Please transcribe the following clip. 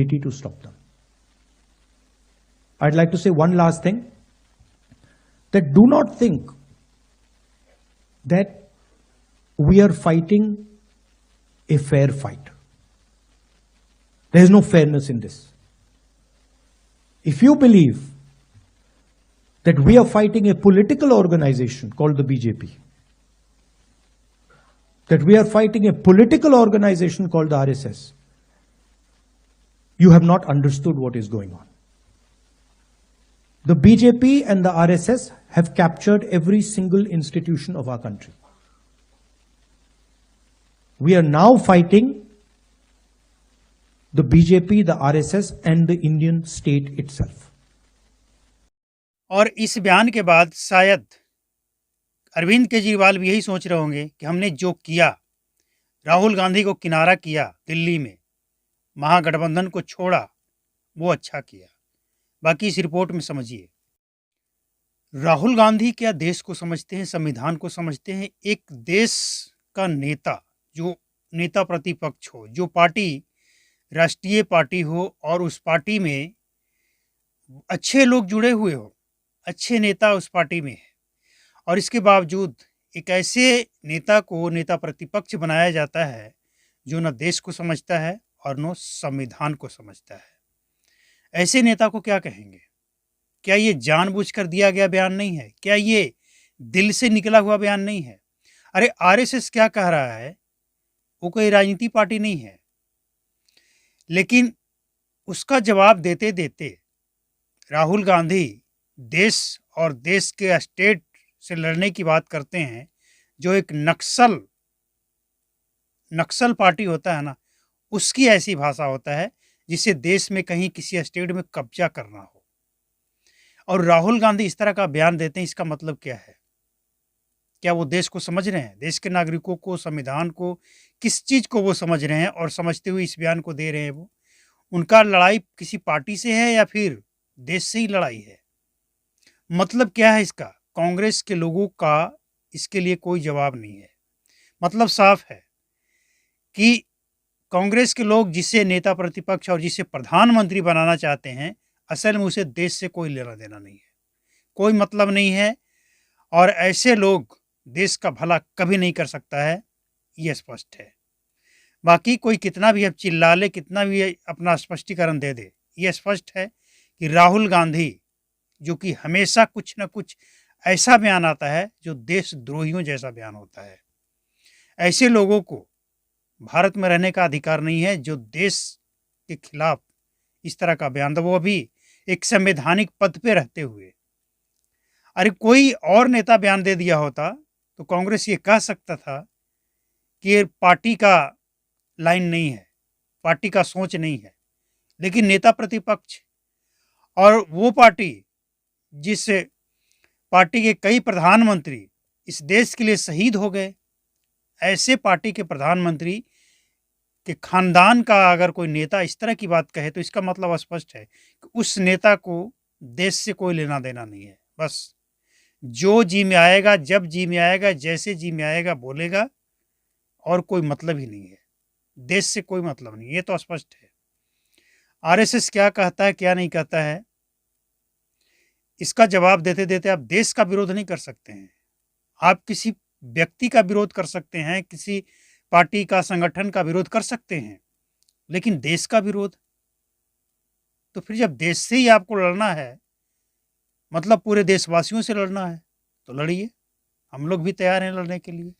to stop them. I'd like to say one last thing, that do not think that we are fighting a fair fight. There is no fairness in this. If you believe that we are fighting a political organization called the BJP, that we are fighting a political organization called the RSS, you have not understood what is going on. The BJP and the RSS have captured every single institution of our country. We are now fighting the BJP, the RSS and the Indian state itself. और इस बयान के बाद शायद अरविंद केजरीवाल भी यही सोच रहे होंगे कि हमने जो किया, राहुल गांधी को किनारा किया दिल्ली में, महागठबंधन को छोड़ा, वो अच्छा किया। बाकी इस रिपोर्ट में समझिए, राहुल गांधी क्या देश को समझते हैं, संविधान को समझते हैं? एक देश का नेता, जो नेता प्रतिपक्ष हो, जो पार्टी राष्ट्रीय पार्टी हो और उस पार्टी में अच्छे लोग जुड़े हुए हो, अच्छे नेता उस पार्टी में है, और इसके बावजूद एक ऐसे नेता को नेता प्रतिपक्ष बनाया जाता है जो न देश को समझता है और न संविधान को समझता है। ऐसे नेता को क्या कहेंगे? क्या ये जानबूझकर दिया गया बयान नहीं है? क्या ये दिल से निकला हुआ बयान नहीं है? अरे आरएसएस क्या कह रहा है? वो कोई राजनीति पार्टी नहीं है, लेकिन उसका जवाब देते देते राहुल गांधी देश और देश के स्टेट से लड़ने की बात करते हैं, जो एक नक्सल पार्टी होता है ना, उसकी ऐसी भाषा होता है जिसे देश में कहीं किसी स्टेट में कब्जा करना हो। और राहुल गांधी इस तरह का बयान देते हैं, इसका मतलब क्या है? क्या वो देश को समझ रहे हैं? देश के नागरिकों को, संविधान को, किस चीज़ को वो समझ रहे हैं और समझते हुए इस बयान को दे रहे हैं? वो उनका लड़ाई किसी पार्टी से है या फिर देश से ही लड़ाई है? मतलब क्या है इसका? कांग्रेस के लोगों का इसके लिए कोई जवाब नहीं है। मतलब साफ है कि कांग्रेस के लोग जिसे नेता प्रतिपक्ष और जिसे प्रधानमंत्री बनाना चाहते हैं, असल में उसे देश से कोई लेना देना नहीं है, कोई मतलब नहीं है, और ऐसे लोग देश का भला कभी नहीं कर सकता है, ये स्पष्ट है। बाकी कोई कितना भी अब चिल्ला ले, कितना भी अपना स्पष्टीकरण दे दे, ये स्पष्ट है कि राहुल गांधी, जो कि हमेशा कुछ न कुछ ऐसा बयान आता है जो देशद्रोहियों जैसा बयान होता है, ऐसे लोगों को भारत में रहने का अधिकार नहीं है जो देश के खिलाफ इस तरह का बयान, वो भी एक संवैधानिक पद पे रहते हुए। अरे कोई और नेता बयान दे दिया होता तो कांग्रेस ये कह सकता था कि ये पार्टी का लाइन नहीं है, पार्टी का सोच नहीं है, लेकिन नेता प्रतिपक्ष और वो पार्टी जिस पार्टी के कई प्रधानमंत्री इस देश के लिए शहीद हो गए, ऐसे पार्टी के प्रधानमंत्री के खानदान का अगर कोई नेता इस तरह की बात कहे तो इसका मतलब स्पष्ट है कि उस नेता को देश से कोई लेना देना नहीं है। बस जो जी में आएगा, जब जी में आएगा, जैसे जी में आएगा बोलेगा, और कोई मतलब ही नहीं है, देश से कोई मतलब नहीं, ये तो स्पष्ट है। आरएसएस क्या कहता है, क्या नहीं कहता है, इसका जवाब देते देते आप देश का विरोध नहीं कर सकते हैं। आप किसी व्यक्ति का विरोध कर सकते हैं, किसी पार्टी का, संगठन का विरोध कर सकते हैं, लेकिन देश का विरोध? तो फिर जब देश से ही आपको लड़ना है, मतलब पूरे देशवासियों से लड़ना है, तो लड़िए, हम लोग भी तैयार हैं लड़ने के लिए।